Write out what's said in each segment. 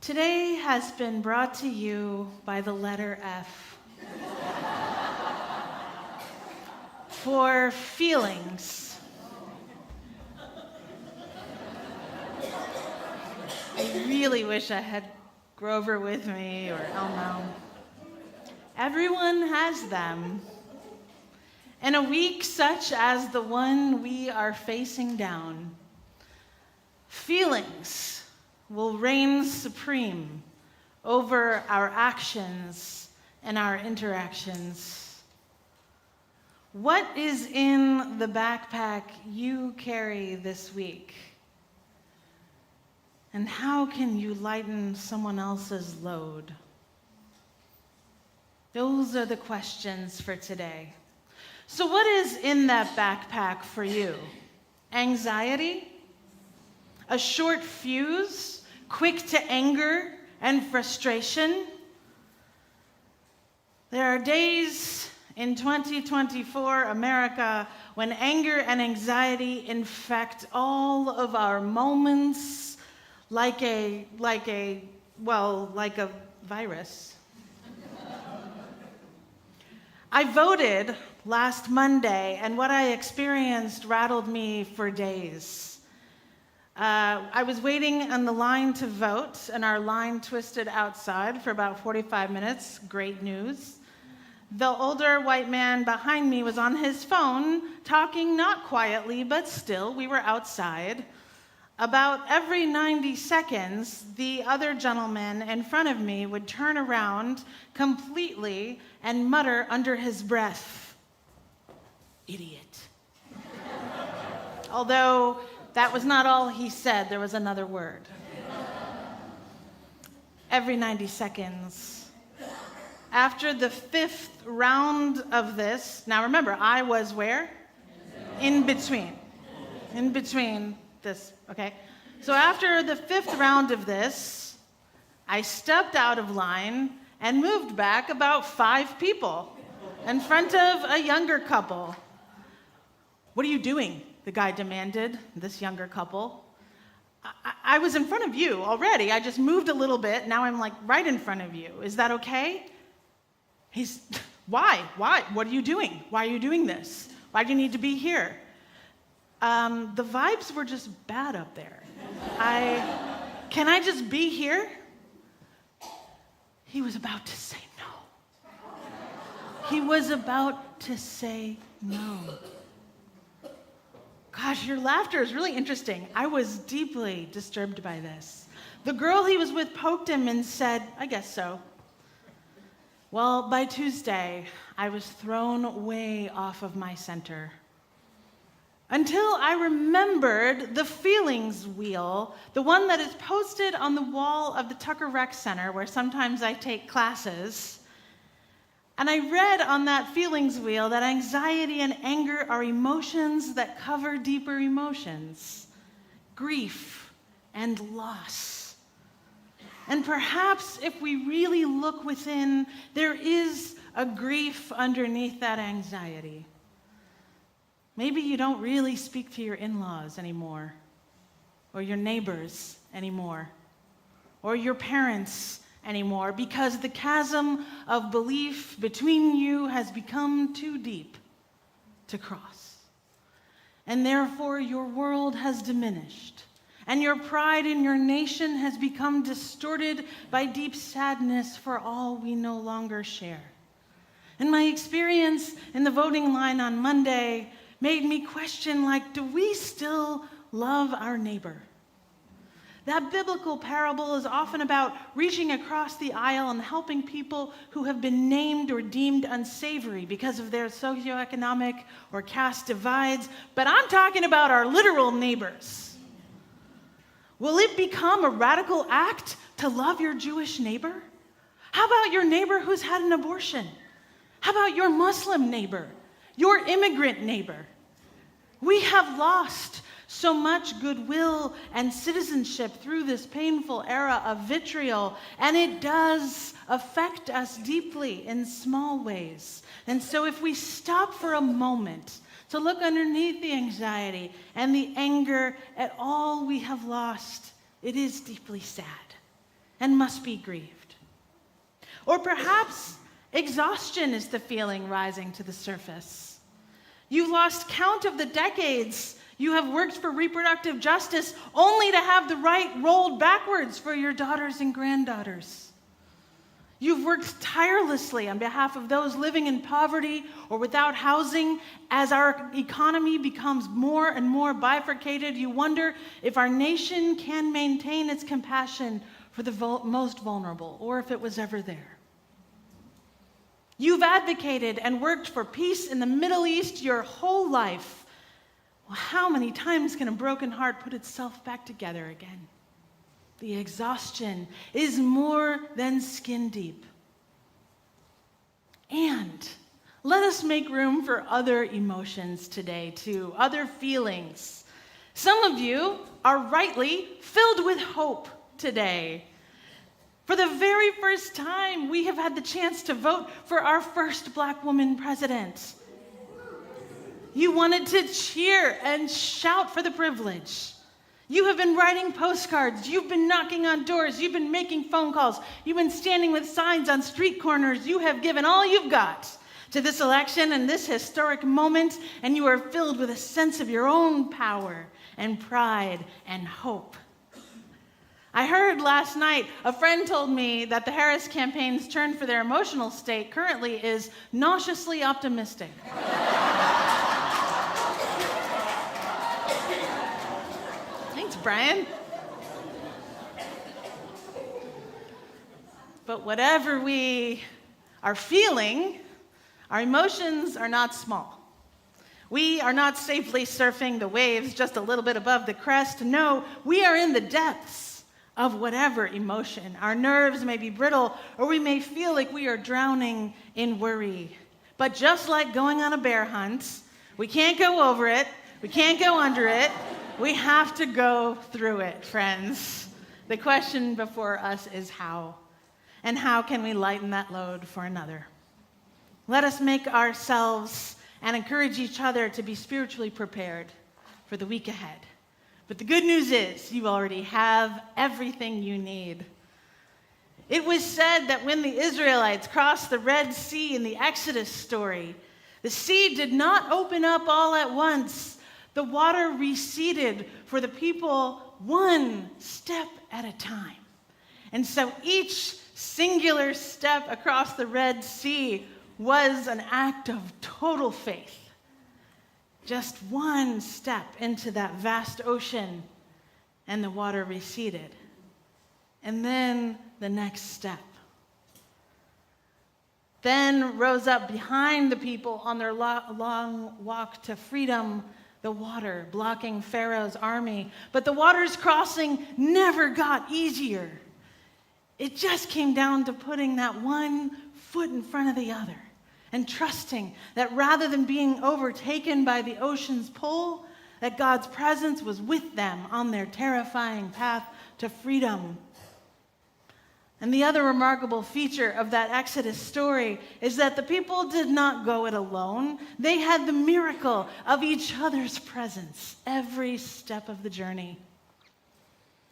Today has been brought to you by the letter F. For feelings. I really wish I had Grover with me or Elmo. Everyone has them. In a week such as the one we are facing down, feelings will reign supreme over our actions and our interactions. What is in the backpack you carry this week? And how can you lighten someone else's load? Those are the questions for today. So what is in that backpack for you? Anxiety? A short fuse? Quick to anger and frustration? There are days in 2024 America when anger and anxiety infect all of our moments like a virus. I voted last Monday, and what I experienced rattled me for days. I was waiting on the line to vote, and our line twisted outside for about 45 minutes. Great news. The older white man behind me was on his phone, talking not quietly, but still, we were outside. About every 90 seconds, the other gentleman in front of me would turn around completely and mutter under his breath, "Idiot." Although that was not all he said, there was another word. Every 90 seconds. After the fifth round of this, now remember, I was where? In between this, okay? So after the fifth round of this, I stepped out of line and moved back about 5 people in front of a younger couple. "What are you doing?" the guy demanded, this younger couple. I was in front of you already. I just moved a little bit. Now I'm like right in front of you. Is that okay? Why? What are you doing? Why are you doing this? Why do you need to be here? The vibes were just bad up there. Can I just be here? He was about to say no. He was about to say no. Gosh, your laughter is really interesting. I was deeply disturbed by this. The girl he was with poked him and said, "I guess so." Well, by Tuesday, I was thrown way off of my center. Until I remembered the feelings wheel, the one that is posted on the wall of the Tucker Rec Center, where sometimes I take classes. And I read on that feelings wheel that anxiety and anger are emotions that cover deeper emotions, grief and loss. And perhaps if we really look within, there is a grief underneath that anxiety. Maybe you don't really speak to your in-laws anymore, or your neighbors anymore, or your parents anymore, because the chasm of belief between you has become too deep to cross. And therefore your world has diminished, and your pride in your nation has become distorted by deep sadness for all we no longer share. And my experience in the voting line on Monday made me question, do we still love our neighbor? That biblical parable is often about reaching across the aisle and helping people who have been named or deemed unsavory because of their socioeconomic or caste divides, but I'm talking about our literal neighbors. Will it become a radical act to love your Jewish neighbor? How about your neighbor who's had an abortion? How about your Muslim neighbor? Your immigrant neighbor? We have lost so much goodwill and citizenship through this painful era of vitriol, and it does affect us deeply in small ways. And so if we stop for a moment to look underneath the anxiety and the anger at all we have lost, it is deeply sad. and must be grieved. Or perhaps exhaustion is the feeling rising to the surface. You've lost count of the decades you have worked for reproductive justice only to have the right rolled backwards for your daughters and granddaughters. You've worked tirelessly on behalf of those living in poverty or without housing. As our economy becomes more and more bifurcated, you wonder if our nation can maintain its compassion for the most vulnerable, or if it was ever there. You've advocated and worked for peace in the Middle East your whole life. Well, how many times can a broken heart put itself back together again? The exhaustion is more than skin deep. And let us make room for other emotions today, too, other feelings. Some of you are rightly filled with hope today. For the very first time, we have had the chance to vote for our first Black woman president. You wanted to cheer and shout for the privilege. You have been writing postcards. You've been knocking on doors. You've been making phone calls. You've been standing with signs on street corners. You have given all you've got to this election and this historic moment, and you are filled with a sense of your own power and pride and hope. I heard last night, a friend told me that the Harris campaign's turn for their emotional state currently is nauseously optimistic. Thanks, Brian. But whatever we are feeling, our emotions are not small. We are not safely surfing the waves just a little bit above the crest. No, we are in the depths of whatever emotion. Our nerves may be brittle, or we may feel like we are drowning in worry. But just like going on a bear hunt, we can't go over it, we can't go under it, we have to go through it, friends. The question before us is how? And how can we lighten that load for another? Let us make ourselves and encourage each other to be spiritually prepared for the week ahead. But the good news is you already have everything you need. It was said that when the Israelites crossed the Red Sea in the Exodus story, the sea did not open up all at once. The water receded for the people one step at a time. And so each singular step across the Red Sea was an act of total faith. Just one step into that vast ocean, and the water receded. And then the next step. Then rose up behind the people on their long walk to freedom, the water blocking Pharaoh's army. But the waters crossing never got easier. It just came down to putting that one foot in front of the other and trusting that rather than being overtaken by the ocean's pull, that God's presence was with them on their terrifying path to freedom. And the other remarkable feature of that Exodus story is that the people did not go it alone. They had the miracle of each other's presence every step of the journey.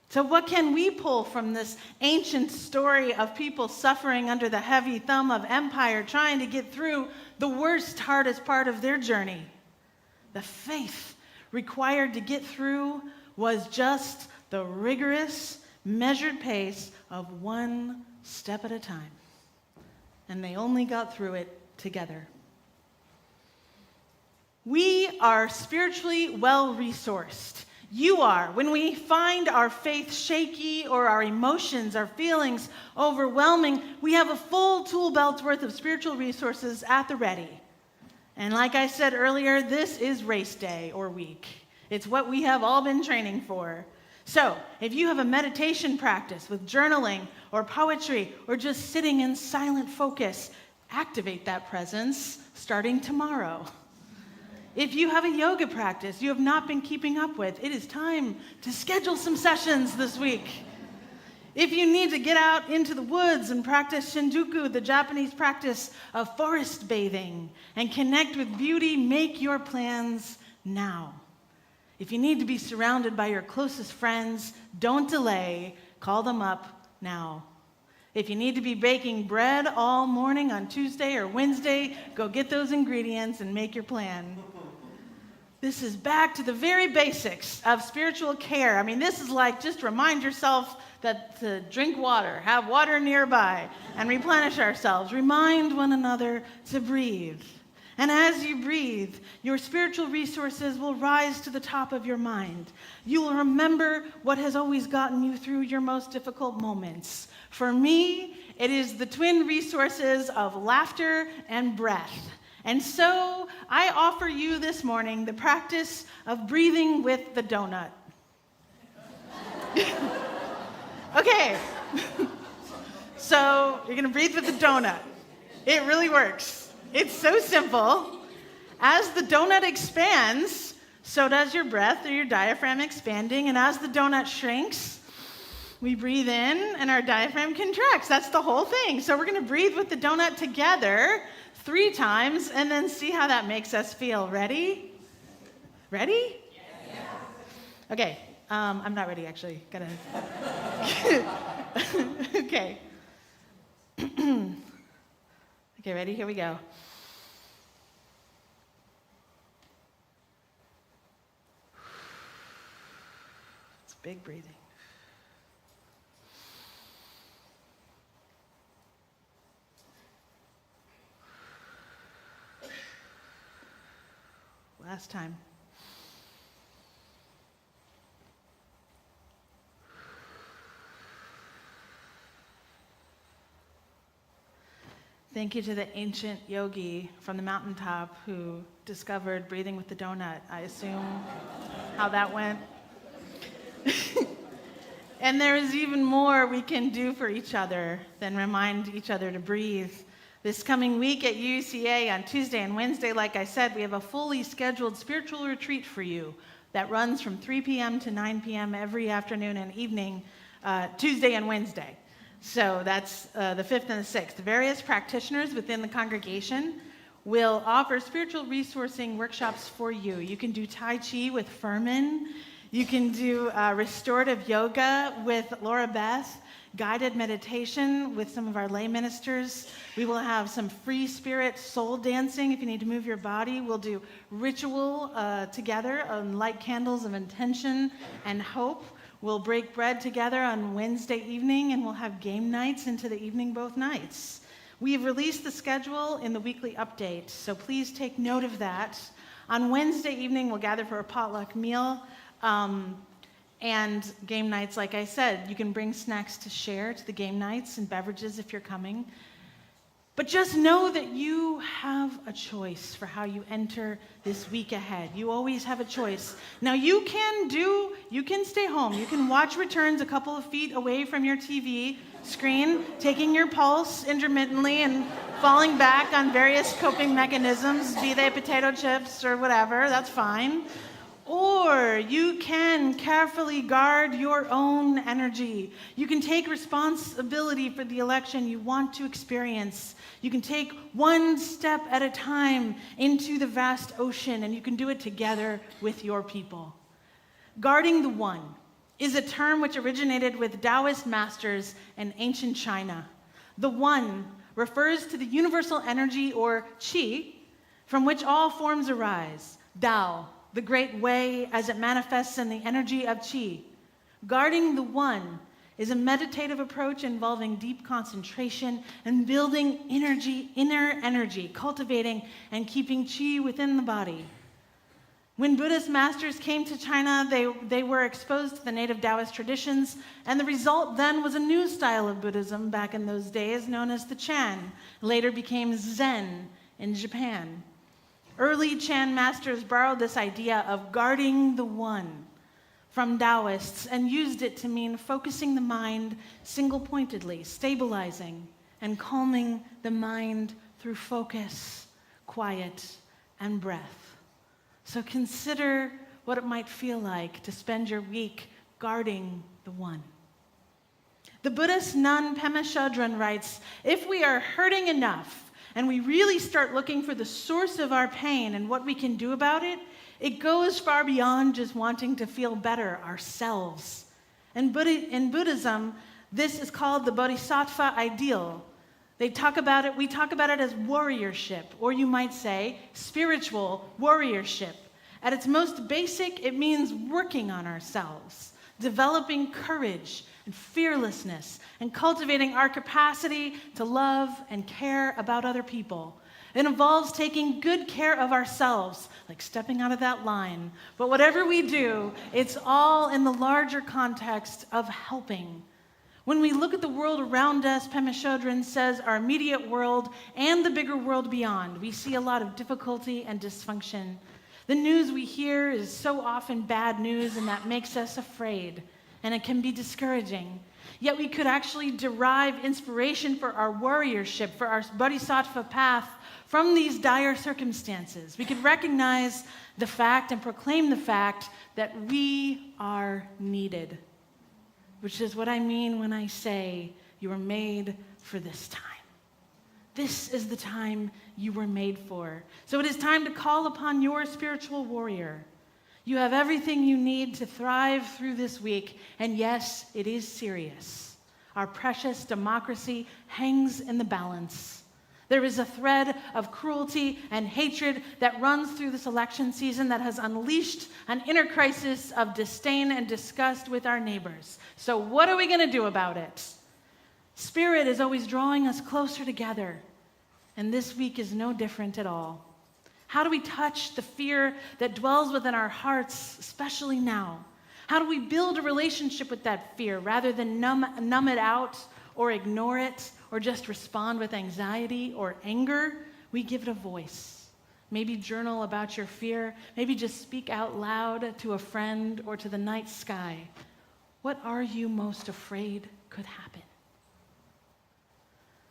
So what can we pull from this ancient story of people suffering under the heavy thumb of empire, trying to get through the worst, hardest part of their journey? The faith required to get through was just the rigorous, measured pace of one step at a time. And they only got through it together. We are spiritually well-resourced. You are. When we find our faith shaky or our emotions, our feelings overwhelming, we have a full tool belt's worth of spiritual resources at the ready. And like I said earlier, this is race day or week. It's what we have all been training for. So if you have a meditation practice with journaling or poetry or just sitting in silent focus, activate that presence starting tomorrow. If you have a yoga practice you have not been keeping up with, it is time to schedule some sessions this week. If you need to get out into the woods and practice Shinjuku, the Japanese practice of forest bathing, and connect with beauty, make your plans now. If you need to be surrounded by your closest friends, don't delay. Call them up now. If you need to be baking bread all morning on Tuesday or Wednesday, go get those ingredients and make your plan. This is back to the very basics of spiritual care. I mean, this is like just remind yourself that to drink water, have water nearby, and replenish ourselves. Remind one another to breathe. And as you breathe, your spiritual resources will rise to the top of your mind. You will remember what has always gotten you through your most difficult moments. For me, it is the twin resources of laughter and breath. And so I offer you this morning the practice of breathing with the donut. Okay, so you're going to breathe with the donut. It really works. It's so simple. As the donut expands, so does your breath or your diaphragm expanding. And as the donut shrinks, we breathe in and our diaphragm contracts. That's the whole thing. So we're going to breathe with the donut together 3 times and then see how that makes us feel. Ready? Ready? Yeah. Okay. I'm not ready, actually. Gotta. Okay. Okay, ready? Here we go. It's big breathing. Last time. Thank you to the ancient yogi from the mountaintop who discovered breathing with the donut, I assume, how that went. And there is even more we can do for each other than remind each other to breathe. This coming week at UUCA on Tuesday and Wednesday, like I said, we have a fully scheduled spiritual retreat for you that runs from 3 p.m. to 9 p.m. every afternoon and evening, Tuesday and Wednesday. So that's the 5th and the 6th. Various practitioners within the congregation will offer spiritual resourcing workshops for you. You can do Tai Chi with Furman. You can do restorative yoga with Laura Beth, guided meditation with some of our lay ministers. We will have some free spirit soul dancing if you need to move your body. We'll do ritual together and light candles of intention and hope. We'll break bread together on Wednesday evening, and we'll have game nights into the evening both nights. We've released the schedule in the weekly update, so please take note of that. On Wednesday evening, we'll gather for a potluck meal, and game nights, like I said, you can bring snacks to share to the game nights and beverages if you're coming. But just know that you have a choice for how you enter this week ahead. You always have a choice. Now you can stay home. You can watch returns a couple of feet away from your TV screen, taking your pulse intermittently and falling back on various coping mechanisms, be they potato chips or whatever, that's fine. Or you can carefully guard your own energy. You can take responsibility for the election you want to experience. You can take one step at a time into the vast ocean, and you can do it together with your people. Guarding the One is a term which originated with Taoist masters in ancient China. The One refers to the universal energy, or qi, from which all forms arise. Tao, the great way as it manifests in the energy of qi. Guarding the One is a meditative approach involving deep concentration and building inner energy, cultivating and keeping qi within the body. When Buddhist masters came to China, they were exposed to the native Taoist traditions, and the result then was a new style of Buddhism back in those days known as the Chan, later became Zen in Japan. Early Chan masters borrowed this idea of guarding the One from Taoists and used it to mean focusing the mind single-pointedly, stabilizing and calming the mind through focus, quiet, and breath. So consider what it might feel like to spend your week guarding the One. The Buddhist nun Pema Chodron writes, "If we are hurting enough and we really start looking for the source of our pain and what we can do about it, it goes far beyond just wanting to feel better ourselves." In Buddhism, This is called the Bodhisattva ideal. We talk about it as warriorship, or you might say spiritual warriorship. At its most basic, it means working on ourselves, developing courage and fearlessness, and cultivating our capacity to love and care about other people. It involves taking good care of ourselves, like stepping out of that line. But whatever we do, it's all in the larger context of helping. When we look at the world around us, Pema Chodron says our immediate world and the bigger world beyond, we see a lot of difficulty and dysfunction. The news we hear is so often bad news, and that makes us afraid, and it can be discouraging. Yet we could actually derive inspiration for our warriorship, for our bodhisattva path from these dire circumstances. We could recognize the fact and proclaim the fact that we are needed, which is what I mean when I say you were made for this time. This is the time you were made for. So it is time to call upon your spiritual warrior. You have everything you need to thrive through this week, and yes, it is serious. Our precious democracy hangs in the balance. There is a thread of cruelty and hatred that runs through this election season that has unleashed an inner crisis of disdain and disgust with our neighbors. So what are we going to do about it? Spirit is always drawing us closer together, and this week is no different at all. How do we touch the fear that dwells within our hearts, especially now? How do we build a relationship with that fear rather than numb it out or ignore it or just respond with anxiety or anger? We give it a voice. Maybe journal about your fear. Maybe just speak out loud to a friend or to the night sky. What are you most afraid could happen?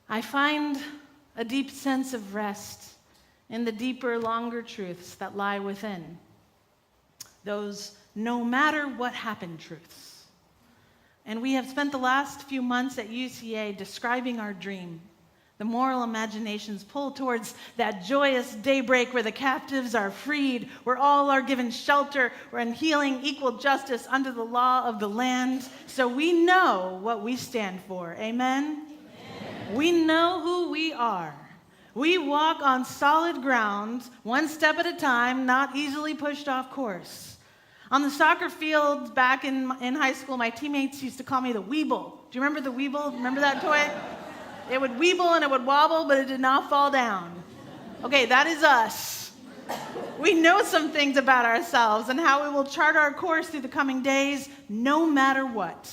I find a deep sense of rest in the deeper, longer truths that lie within. Those no matter what happened truths. And we have spent the last few months at UUCA describing our dream. The moral imaginations pull towards that joyous daybreak where the captives are freed, where all are given shelter, and healing, equal justice under the law of the land. So we know what we stand for. Amen? We know who we are. We walk on solid ground, one step at a time, not easily pushed off course. On the soccer field back in high school, my teammates used to call me the Weeble. Do you remember the Weeble? Remember that toy? It would weeble and it would wobble, but it did not fall down. Okay, that is us. We know some things about ourselves and how we will chart our course through the coming days, no matter what.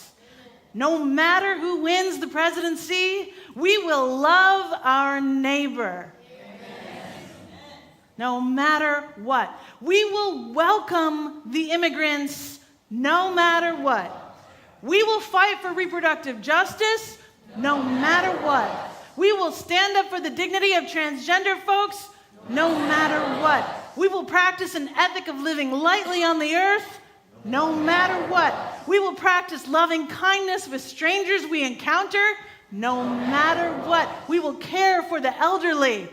No matter who wins the presidency, we will love our neighbor. Amen. No matter what. We will welcome the immigrants no matter what. We will fight for reproductive justice no matter what. We will stand up for the dignity of transgender folks no matter what. We will practice an ethic of living lightly on the earth no matter what. We will practice loving kindness with strangers we encounter, no matter what. We will care for the elderly,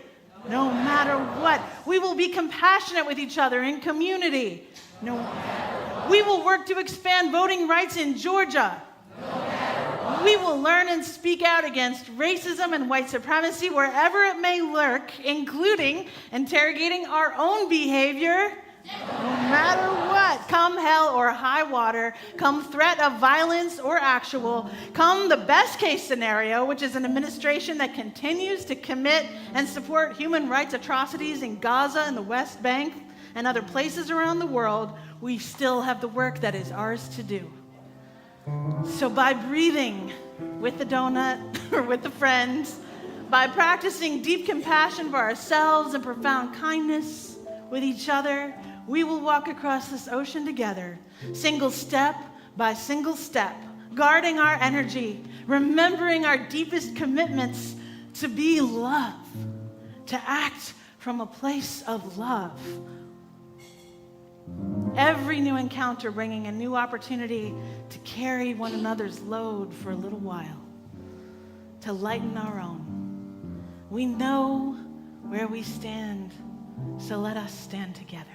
no matter what. We will be compassionate with each other in community. No matter what. We will work to expand voting rights in Georgia. No matter what. We will learn and speak out against racism and white supremacy wherever it may lurk, including interrogating our own behavior. No matter what, come hell or high water, come threat of violence or actual, come the best case scenario, which is an administration that continues to commit and support human rights atrocities in Gaza and the West Bank and other places around the world, we still have the work that is ours to do. So by breathing with the donut or with the friends, by practicing deep compassion for ourselves and profound kindness with each other, we will walk across this ocean together, single step by single step, guarding our energy, remembering our deepest commitments to be love, to act from a place of love. Every new encounter bringing a new opportunity to carry one another's load for a little while, to lighten our own. We know where we stand, so let us stand together.